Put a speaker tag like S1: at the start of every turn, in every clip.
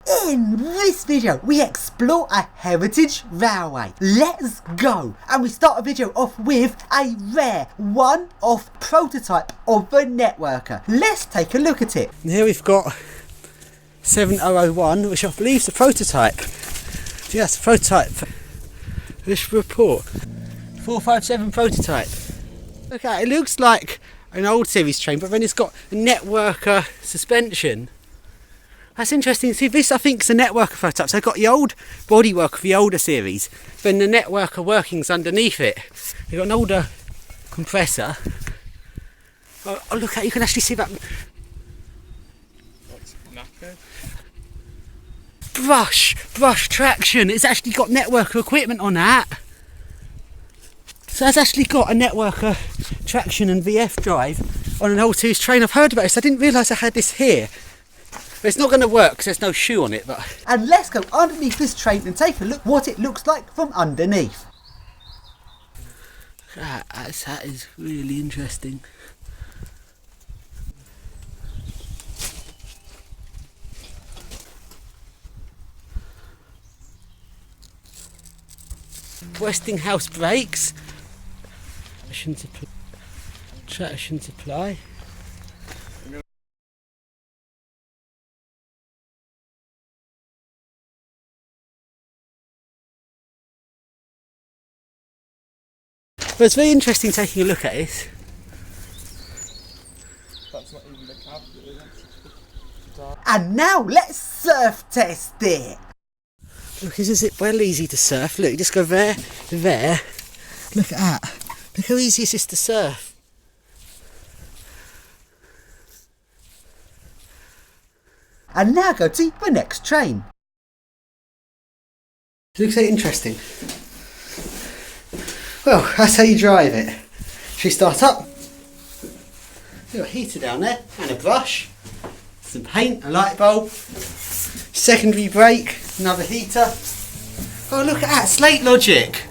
S1: In this video, we explore a heritage railway. Let's go! And we start a video off with a rare one-off prototype of the networker. Let's take a look at it.
S2: And here we've got 7001, which I believe is a prototype. Yeah, it's a prototype for this report. 457 prototype. Okay, it looks like an old series train, but then it's got a networker suspension. That's interesting. See, this I think is a networker prototype. So I've got the old bodywork of the older series, then the networker workings underneath it. You've got an older compressor. Oh, look at, you can actually see that.
S3: What's knackered?
S2: Brush traction. It's actually got networker equipment on that. So it's actually got a networker traction and VF drive on an old series train. I've heard about this. I didn't realise I had this here. But it's not going to work because there's no shoe on it. But
S1: and let's go underneath this train and take a look what it looks like from underneath.
S2: That is really interesting. Westinghouse brakes. Traction supply. But it's very interesting taking a look at it.
S3: That's not even the cab.
S1: And now let's surf test it.
S2: Look, is it well easy to surf? Look, you just go there, there. Look at that. Look how easy it is to surf.
S1: And now go to the next train.
S2: It looks so interesting. Well, that's how you drive it. Should we start up? We've got a heater down there and a brush, some paint, a light bulb, secondary brake, another heater. Oh, look at that, slate logic.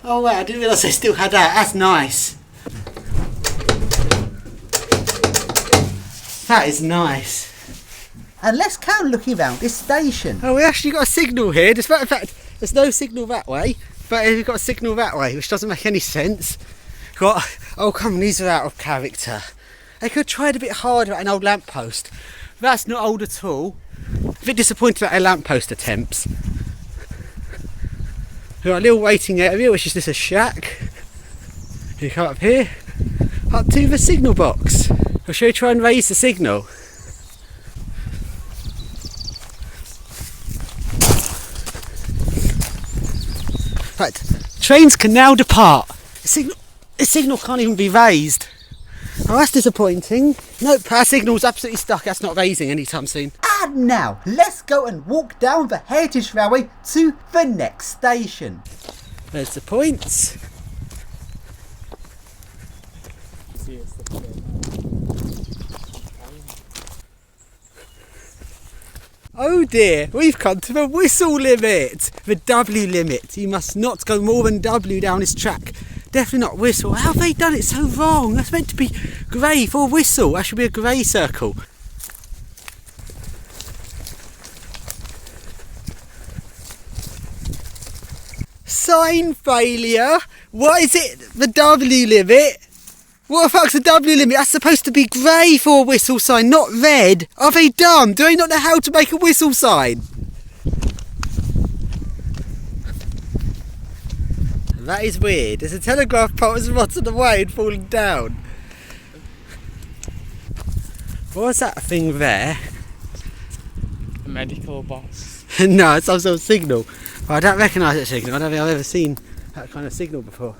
S2: Oh wow, I didn't realise they still had that. That's nice. That is nice.
S1: And let's carry on looking around this station.
S2: Oh, we actually got a signal here. Despite the fact there's no signal that way, but we've got a signal that way, which doesn't make any sense. Oh come on, these are out of character. They could have tried a bit harder at an old lamppost. That's not old at all. A bit disappointed at our lamppost attempts. We've got a little waiting area, which is just a shack. You come up here, up to the signal box. Or shall we try and raise the signal? Right, trains can now depart. The signal can't even be raised. Oh, that's disappointing. Nope, our signal's absolutely stuck. That's not raising anytime soon.
S1: And now let's go and walk down the Heritage Railway to the next station.
S2: There's the points. Oh dear, we've come to the whistle limit. The W limit. You must not go more than W down this track. Definitely not whistle. How have they done it so wrong? That's meant to be grey for whistle. That should be a grey circle. Sign failure? What is it? The W limit? What the fuck's the W limit? That's supposed to be grey for a whistle sign, not red. Are they dumb? Do they not know how to make a whistle sign? That is weird. There's a telegraph pole that's rotted away and fallen down. What's that thing there?
S3: A medical box.
S2: No, it's some sort of signal. I don't recognise that signal. I don't think I've ever seen that kind of signal before.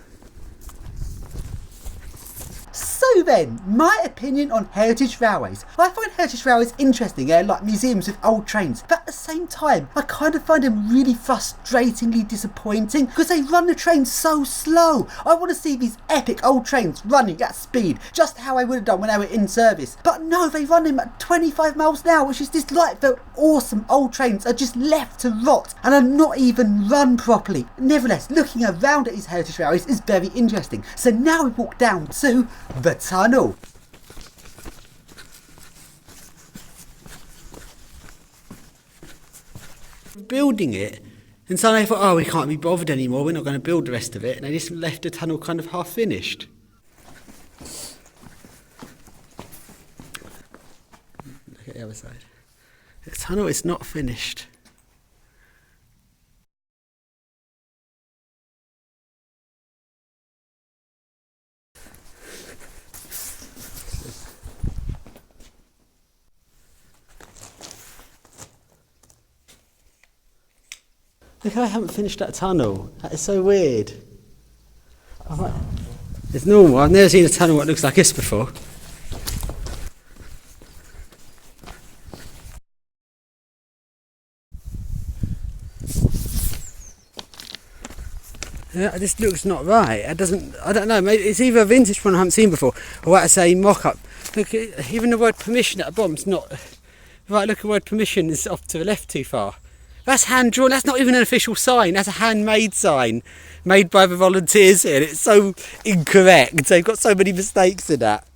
S1: So then, my opinion on heritage railways. I find heritage railways interesting, like museums with old trains, but at the same time, I kind of find them really frustratingly disappointing because they run the trains so slow. I want to see these epic old trains running at speed, just how I would have done when they were in service. But no, they run them at 25 miles an hour, which is just like the awesome old trains are just left to rot and are not even run properly. Nevertheless, looking around at these heritage railways is very interesting. So now we walk down to the tunnel.
S2: building it. And so they thought, oh, we can't be bothered anymore, we're not going to build the rest of it. And they just left the tunnel kind of half finished. Look at the other side. The tunnel is not finished. Look how I haven't finished that tunnel. That is so weird. It's normal. I've never seen a tunnel that looks like this before. Yeah, this looks not right. It doesn't. I don't know. Maybe it's either a vintage one I haven't seen before, or like I say, mock-up. Look, even the word permission at the bottom's not right. Look, the word permission is off to the left too far. That's hand drawn. That's not even an official sign. That's a handmade sign made by the volunteers here. It's so incorrect. They've got so many mistakes in that.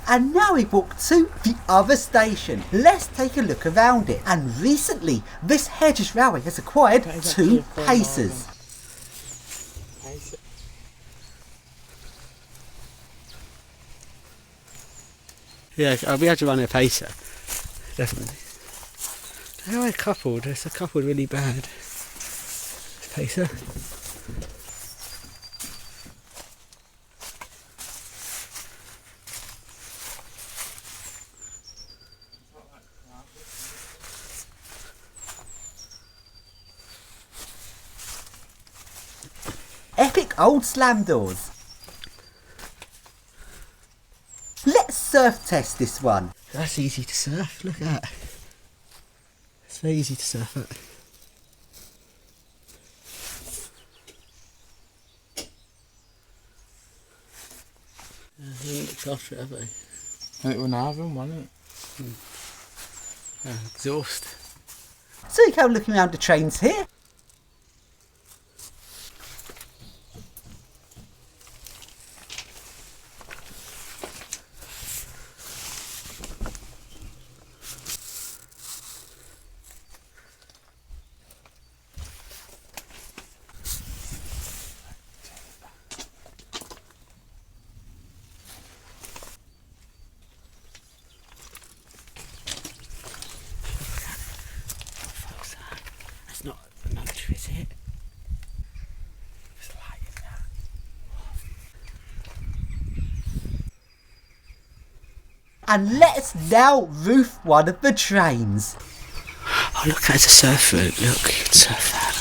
S1: And now we walk to the other station. Let's take a look around it. And recently, this Heritage Railway has acquired 2 pacers.
S2: Yeah, I'll be able to run a pacer. Definitely. How are they coupled? They're coupled really bad. Pacer.
S1: Epic old slam doors. Let's surf test this one.
S2: That's easy to surf. Look at that. It's very easy to surf it. They haven't looked after it, have they?
S3: It was Narvin, wasn't it?
S2: Exhaust.
S1: So you come looking around the trains here.
S2: That's not a motor, is it? There's light in that.
S1: And let's now roof one of the trains.
S2: Oh, look, there's a surf route. Look, you can surf that.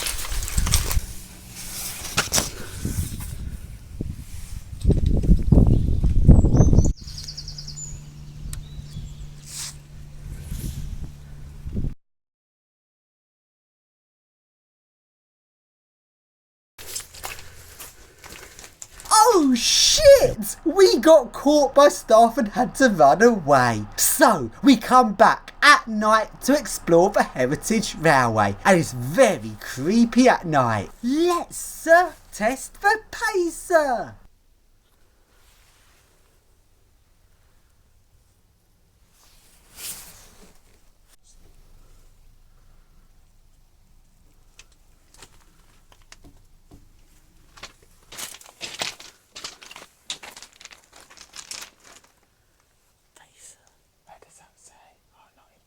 S1: Oh shit! We got caught by staff and had to run away. So we come back at night to explore the Heritage Railway, and it's very creepy at night. Let's surf test the pacer.
S3: Where does that say? Oh, not in.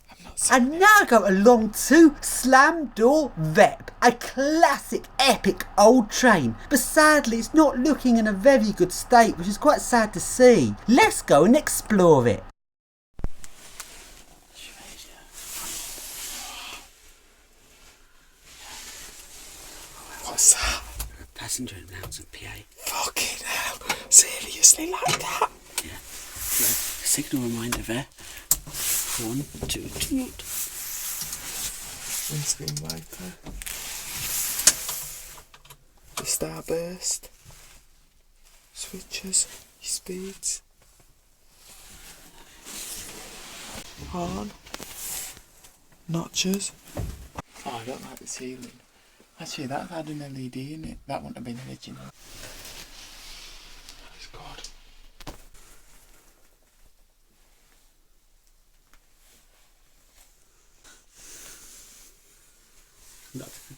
S3: I'm not seeing
S1: And now go along to Slam Door Rep, a classic epic old train, but sadly it's not looking in a very good state, which is quite sad to see. Let's go and explore it.
S3: What's that?
S2: Passenger announcement, PA.
S3: Fucking hell. Seriously, like that?
S2: Yeah. Signal reminder there. 1, 2, 2.
S3: Windscreen wiper. The starburst. Switches. Your speeds. Horn. Notches. Oh, I don't like the ceiling. Actually, that had an LED in it. That wouldn't have been original.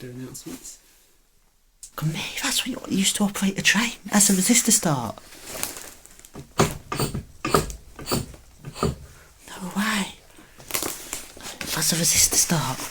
S2: do announcements.
S1: Me, that's when you used to operate a train. That's a resistor start. No way. That's a resistor start.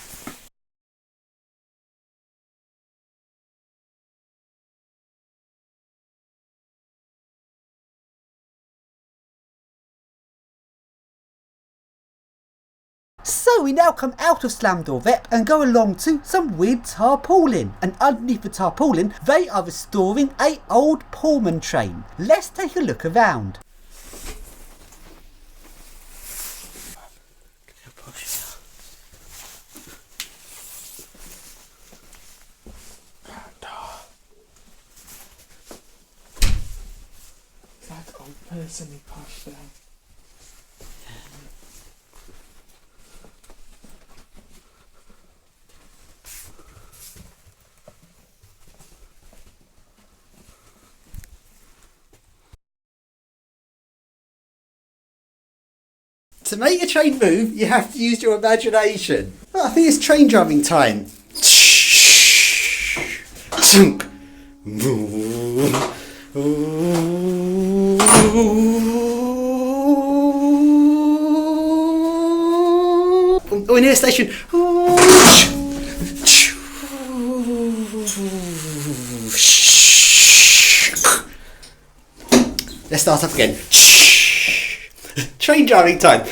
S1: So we now come out of Slam Door Rep and go along to some weird tarpaulin. And underneath the tarpaulin, they are restoring a old Pullman train. Let's take a look around.
S3: That old person he pushed down.
S2: To make a train move, you have to use your imagination. Oh, I think it's train drumming time. We're near a station. Let's start up again. Train driving time.